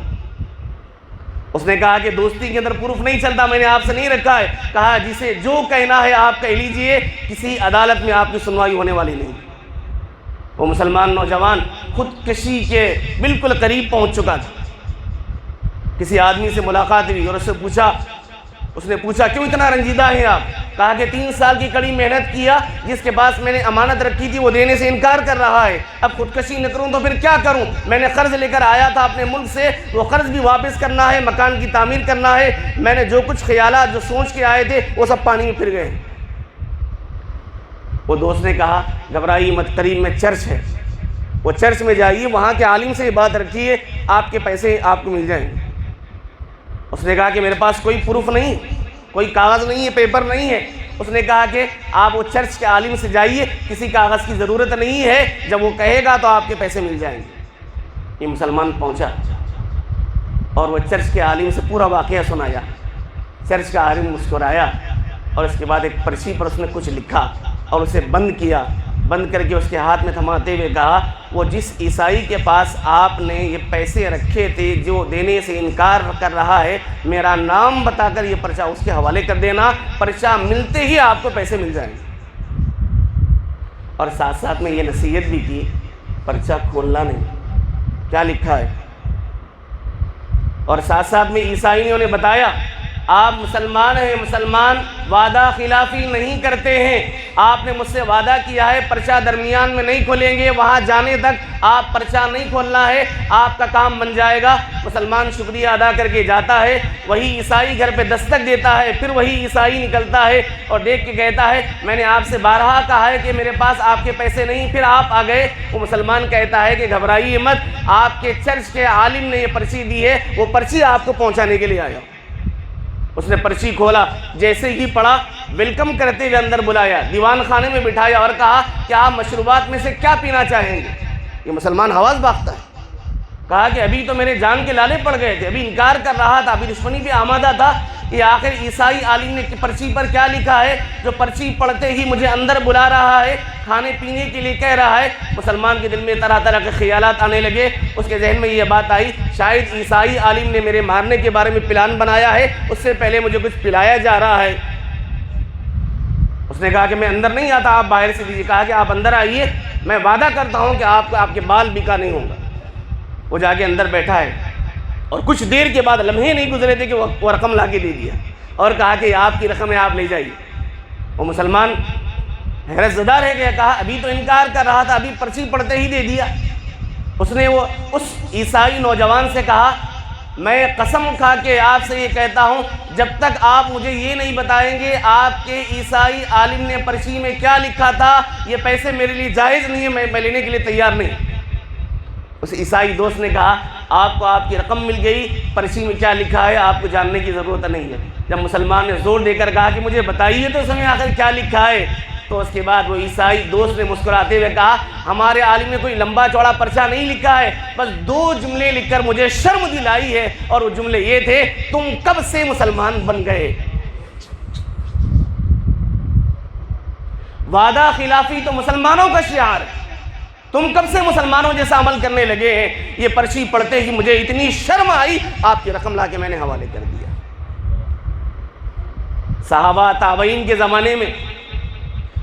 اس نے کہا کہ دوستی کے اندر پروف نہیں چلتا، میں نے آپ سے نہیں رکھا ہے۔ کہا جسے جو کہنا ہے آپ کہہ لیجئے، کسی عدالت میں آپ کی سنوائی ہونے والی نہیں۔ وہ مسلمان نوجوان خودکشی کے بالکل قریب پہنچ چکا تھا۔ کسی آدمی سے ملاقات ہوئی اور اس نے پوچھا کیوں اتنا رنجیدہ ہیں آپ؟ کہا کہ 3 سال کی کڑی محنت کیا، جس کے پاس میں نے امانت رکھی تھی وہ دینے سے انکار کر رہا ہے، اب خودکشی نہ کروں تو پھر کیا کروں؟ میں نے قرض لے کر آیا تھا اپنے ملک سے، وہ قرض بھی واپس کرنا ہے، مکان کی تعمیر کرنا ہے، میں نے جو کچھ خیالات جو سوچ کے آئے تھے وہ سب پانی میں پھر گئے۔ وہ دوست نے کہا گھبرائیے مت، قریب میں چرچ ہے، وہ چرچ میں جائیے، وہاں کے عالم سے یہ بات رکھیے، آپ کے پیسے آپ کو مل جائیں گے۔ اس نے کہا کہ میرے پاس کوئی پروف نہیں، کوئی کاغذ نہیں ہے، پیپر نہیں ہے۔ اس نے کہا کہ آپ وہ چرچ کے عالم سے جائیے، کسی کاغذ کی ضرورت نہیں ہے، جب وہ کہے گا تو آپ کے پیسے مل جائیں گے۔ یہ مسلمان پہنچا اور وہ چرچ کے عالم سے پورا واقعہ سنایا۔ چرچ کا عالم مسکرایا اور اس کے بعد ایک پرچی پر اس نے کچھ لکھا اور اسے بند کیا، بند کر کے اس کے ہاتھ میں تھماتے ہوئے کہا وہ جس عیسائی کے پاس آپ نے یہ پیسے رکھے تھے جو دینے سے انکار کر رہا ہے، میرا نام بتا کر یہ پرچہ اس کے حوالے کر دینا، پرچہ ملتے ہی آپ کو پیسے مل جائیں گے۔ اور ساتھ ساتھ میں یہ نصیحت بھی کی پرچہ کھولنا نہیں، کیا لکھا ہے۔ اور ساتھ ساتھ میں عیسائی نے انہیں بتایا آپ مسلمان ہیں، مسلمان وعدہ خلافی نہیں کرتے ہیں، آپ نے مجھ سے وعدہ کیا ہے پرچہ درمیان میں نہیں کھولیں گے، وہاں جانے تک آپ پرچہ نہیں کھولنا ہے، آپ کا کام بن جائے گا۔ مسلمان شکریہ ادا کر کے جاتا ہے، وہی عیسائی گھر پہ دستک دیتا ہے، پھر وہی عیسائی نکلتا ہے اور دیکھ کے کہتا ہے میں نے آپ سے بارہا کہا ہے کہ میرے پاس آپ کے پیسے نہیں، پھر آپ آ گئے۔ وہ مسلمان کہتا ہے کہ گھبرائیے مت، آپ کے چرچ کے عالم نے یہ پرچی دی ہے، وہ پرچی آپ کو پہنچانے کے لیے آیا۔ اس نے پرچی کھولا، جیسے ہی پڑھا ویلکم کرتے ہوئے اندر بلایا، دیوان خانے میں بٹھایا اور کہا کہ آپ مشروبات میں سے کیا پینا چاہیں گے۔ یہ مسلمان حواس باختہ ہے، کہا کہ ابھی تو میرے جان کے لالے پڑ گئے تھے، ابھی انکار کر رہا تھا، ابھی دشمنی پہ آمادہ تھا، یہ آخر عیسائی عالم نے پرچی پر کیا لکھا ہے جو پرچی پڑھتے ہی مجھے اندر بلا رہا ہے، کھانے پینے کے لیے کہہ رہا ہے۔ مسلمان کے دل میں طرح طرح کے خیالات آنے لگے، اس کے ذہن میں یہ بات آئی شاید عیسائی عالم نے میرے مارنے کے بارے میں پلان بنایا ہے، اس سے پہلے مجھے کچھ پلایا جا رہا ہے۔ اس نے کہا کہ میں اندر نہیں آتا، آپ باہر سے دیجیے، کہا کہ آپ اندر آئیے، میں وعدہ کرتا ہوں کہ آپ کے بال بکا نہیں ہوں گا۔ وہ جا کے اندر بیٹھا ہے اور کچھ دیر کے بعد لمحے نہیں گزرے تھے کہ وہ رقم لا کے دے دیا اور کہا کہ آپ کی رقم ہے، آپ لے جائیے۔ وہ مسلمان حیرت زدہ رہ گیا، کہا ابھی تو انکار کر رہا تھا، ابھی پرچی پڑھتے ہی دے دیا۔ اس نے اس عیسائی نوجوان سے کہا میں قسم کھا کے آپ سے یہ کہتا ہوں جب تک آپ مجھے یہ نہیں بتائیں گے آپ کے عیسائی عالم نے پرچی میں کیا لکھا تھا، یہ پیسے میرے لیے جائز نہیں ہے، میں لینے کے لیے تیار نہیں۔ اس عیسائی دوست نے کہا آپ کو آپ کی رقم مل گئی، پرچی میں کیا لکھا ہے آپ کو جاننے کی ضرورت نہیں ہے۔ جب مسلمان نے زور دے کر کہا کہ مجھے بتائیے تو اس میں آخر کیا لکھا ہے، تو اس کے بعد وہ عیسائی دوست نے مسکراتے ہوئے کہا ہمارے عالم نے کوئی لمبا چوڑا پرچہ نہیں لکھا ہے، بس 2 جملے لکھ کر مجھے شرم دلائی ہے، اور وہ جملے یہ تھے تم کب سے مسلمان بن گئے۔ وعدہ خلافی تو مسلمانوں کا شعار ہے، تم کب سے مسلمانوں جیسا عمل کرنے لگے ہیں۔ یہ پرچی پڑھتے ہی مجھے اتنی شرم آئی، آپ کی رقم لا کے میں نے حوالے کر دیا۔ صحابہ تابعین کے زمانے میں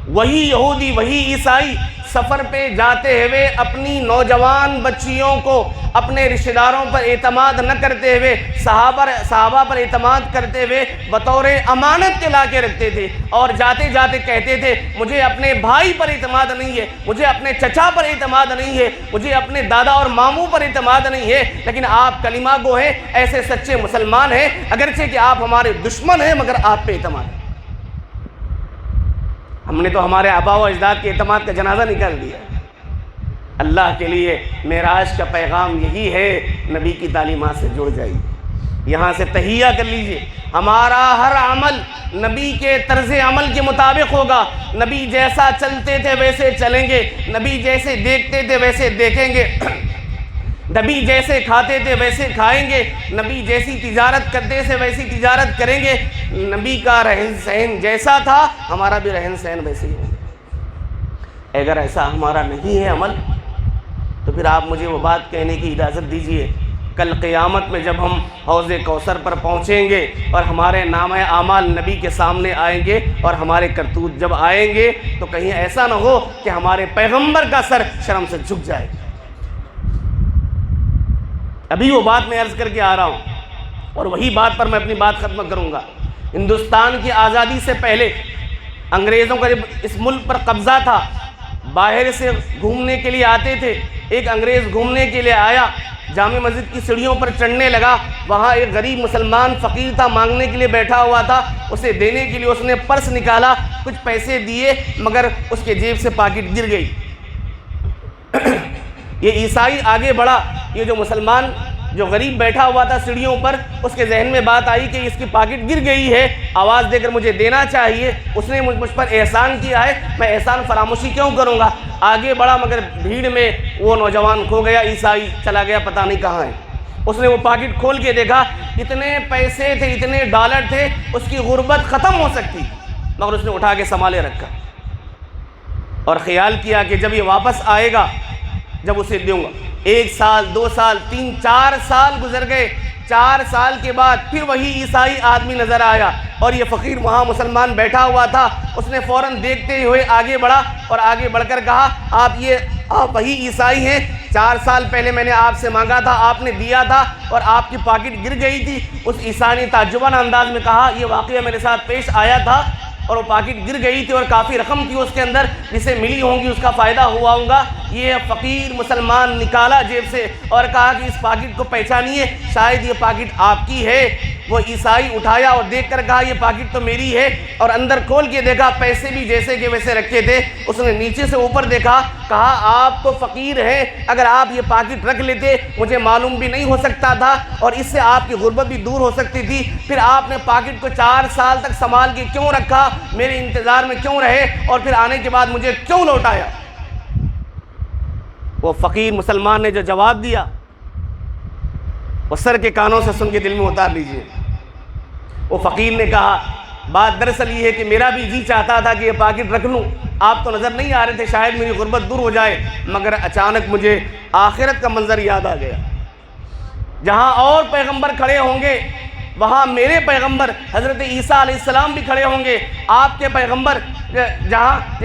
وہی یہودی وہی عیسائی سفر پہ جاتے ہوئے اپنی نوجوان بچیوں کو اپنے رشتہ داروں پر اعتماد نہ کرتے ہوئے صحابہ پر اعتماد کرتے ہوئے بطور امانت کے لا کے رکھتے تھے، اور جاتے جاتے کہتے تھے مجھے اپنے بھائی پر اعتماد نہیں ہے، مجھے اپنے چچا پر اعتماد نہیں ہے، مجھے اپنے دادا اور ماموں پر اعتماد نہیں ہے، لیکن آپ کلمہ گو ہیں، ایسے سچے مسلمان ہیں، اگرچہ کہ آپ ہمارے دشمن ہیں مگر آپ پہ اعتماد ہے۔ ہم نے تو ہمارے آبا و اجداد کے اعتماد کا جنازہ نکال دیا۔ اللہ کے لیے معراج کا پیغام یہی ہے، نبی کی تعلیمات سے جڑ جائیے، یہاں سے تہیہ کر لیجئے، ہمارا ہر عمل نبی کے طرز عمل کے مطابق ہوگا، نبی جیسا چلتے تھے ویسے چلیں گے، نبی جیسے دیکھتے تھے ویسے دیکھیں گے، نبی جیسے کھاتے تھے ویسے کھائیں گے، نبی جیسی تجارت کرتے تھے ویسی تجارت کریں گے، نبی کا رہن سہن جیسا تھا ہمارا بھی رہن سہن ویسے ہی ہوگا۔ اگر ایسا ہمارا نہیں ہے عمل تو پھر آپ مجھے وہ بات کہنے کی اجازت دیجئے، کل قیامت میں جب ہم حوض کوثر پر پہنچیں گے اور ہمارے نامہ اعمال نبی کے سامنے آئیں گے اور ہمارے کرتوت جب آئیں گے تو کہیں ایسا نہ ہو کہ ہمارے پیغمبر کا سر شرم سے جھک جائے۔ ابھی وہ بات میں عرض کر کے آ رہا ہوں اور وہی بات پر میں اپنی بات ختم کروں گا۔ ہندوستان کی آزادی سے پہلے انگریزوں کا جب اس ملک پر قبضہ تھا، باہر سے گھومنے کے لیے آتے تھے، ایک انگریز گھومنے کے لیے آیا، جامع مسجد کی سیڑھیوں پر چڑھنے لگا، وہاں ایک غریب مسلمان فقیر تھا، مانگنے کے لیے بیٹھا ہوا تھا، اسے دینے کے لیے اس نے پرس نکالا، کچھ پیسے دیے، مگر اس کے جیب سے پاکٹ گر گئی۔ یہ عیسائی آگے بڑھا، یہ جو مسلمان جو غریب بیٹھا ہوا تھا سیڑھیوں پر، اس کے ذہن میں بات آئی کہ اس کی پاکٹ گر گئی ہے، آواز دے کر مجھے دینا چاہیے، اس نے مجھ پر احسان کیا ہے، میں احسان فراموشی کیوں کروں گا؟ آگے بڑھا مگر بھیڑ میں وہ نوجوان کھو گیا، عیسائی چلا گیا، پتہ نہیں کہاں ہے۔ اس نے وہ پاکٹ کھول کے دیکھا، اتنے پیسے تھے، اتنے ڈالر تھے، اس کی غربت ختم ہو سکتی، مگر اس نے اٹھا کے سنبھالے رکھا اور خیال کیا کہ جب یہ واپس آئے گا جب اسے دوں گا۔ 1 سال 2 سال 3 4 سال گزر گئے، 4 سال کے بعد پھر وہی عیسائی آدمی نظر آیا اور یہ فقیر وہاں مسلمان بیٹھا ہوا تھا۔ اس نے فوراً دیکھتے ہوئے آگے بڑھا اور آگے بڑھ کر کہا، آپ وہی عیسائی ہیں، 4 سال پہلے میں نے آپ سے مانگا تھا، آپ نے دیا تھا اور آپ کی پاکٹ گر گئی تھی۔ اس عیسائی نے تعجبانہ انداز میں کہا، یہ واقعہ میرے ساتھ پیش آیا تھا اور وہ پاکٹ گر گئی تھی اور کافی رقم تھی اس کے اندر، جسے ملی ہوں گی، اس کا فائدہ ہوا ہوگا۔ یہ فقیر مسلمان نکالا جیب سے اور کہا کہ اس پاکٹ کو پہچانیے، شاید یہ پاکٹ آپ کی ہے۔ وہ عیسائی اٹھایا اور دیکھ کر کہا، یہ پاکٹ تو میری ہے، اور اندر کھول کے دیکھا، پیسے بھی جیسے کہ ویسے رکھے تھے۔ اس نے نیچے سے اوپر دیکھا، کہا، آپ تو فقیر ہیں، اگر آپ یہ پاکٹ رکھ لیتے مجھے معلوم بھی نہیں ہو سکتا تھا اور اس سے آپ کی غربت بھی دور ہو سکتی تھی، پھر آپ نے پاکٹ کو 4 سال تک سنبھال کے کیوں رکھا، میرے انتظار میں کیوں رہے اور پھر آنے کے بعد مجھے کیوں لوٹایا؟ وہ فقیر مسلمان نے جو جواب دیا، وہ سر کے کانوں سے سن کے دل میں اتار لیجئے۔ وہ فقیر نے کہا، بات دراصل یہ ہے کہ میرا بھی جی چاہتا تھا کہ یہ پاکٹ رکھ لوں، آپ تو نظر نہیں آ رہے تھے، شاید میری غربت دور ہو جائے، مگر اچانک مجھے آخرت کا منظر یاد آ گیا۔ جہاں اور پیغمبر کھڑے ہوں گے وہاں میرے پیغمبر حضرت عیسیٰ علیہ السلام بھی کھڑے ہوں گے، آپ کے پیغمبر جہاں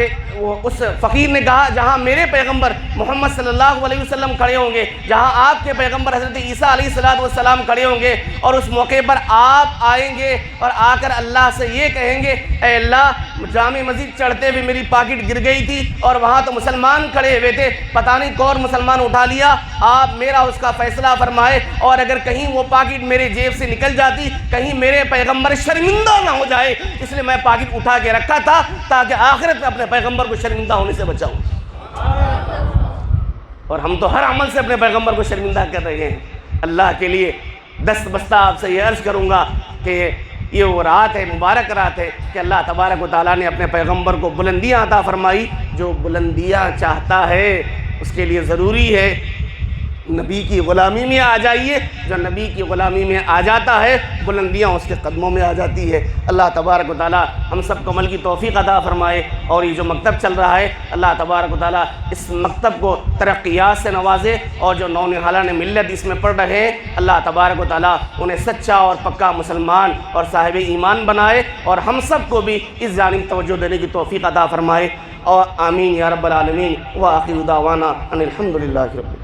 اس فقیر نے کہا، جہاں میرے پیغمبر محمد صلی اللہ علیہ وسلم کھڑے ہوں گے، جہاں آپ کے پیغمبر حضرت عیسیٰ علیہ السلام کھڑے ہوں گے، اور اس موقع پر آپ آئیں گے اور آ کر اللہ سے یہ کہیں گے، اے اللہ، جامع مسجد چڑھتے ہوئے میری پاکٹ گر گئی تھی اور وہاں تو مسلمان کھڑے ہوئے تھے، پتہ نہیں کون مسلمان اٹھا لیا، آپ میرا اس کا فیصلہ فرمائے، اور اگر کہیں وہ پاکٹ میرے جیب سے نکل جاتی، کہیں میرے پیغمبر شرمندہ نہ ہو جائے، اس لیے میں پاکٹ اٹھا کے رکھا تھا تاکہ آخرت میں اپنے پیغمبر کو شرمندہ ہونے سے بچاؤں۔ اور ہم تو ہر عمل سے اپنے پیغمبر کو شرمندہ کر رہے ہیں۔ اللہ کے لیے دست بستہ آپ سے یہ عرض کروں گا کہ یہ وہ رات ہے، مبارک رات ہے کہ اللہ تبارک و تعالیٰ نے اپنے پیغمبر کو بلندیاں عطا فرمائی۔ جو بلندیاں چاہتا ہے اس کے لیے ضروری ہے نبی کی غلامی میں آ جائیے، جو نبی کی غلامی میں آ جاتا ہے بلندیاں اس کے قدموں میں آ جاتی ہے۔ اللہ تبارک و تعالیٰ ہم سب کو عمل کی توفیق عطا فرمائے، اور یہ جو مکتب چل رہا ہے اللہ تبارک و تعالیٰ اس مکتب کو ترقیات سے نوازے، اور جو نونہالان ملت اس میں پڑھ رہے ہیں اللہ تبارک و تعالیٰ انہیں سچا اور پکا مسلمان اور صاحب ایمان بنائے، اور ہم سب کو بھی اس جانب توجہ دینے کی توفیق عطا فرمائے، اور آمین یا رب العالمین۔ وآخر دعوانا ان الحمد للہ رب العالمین۔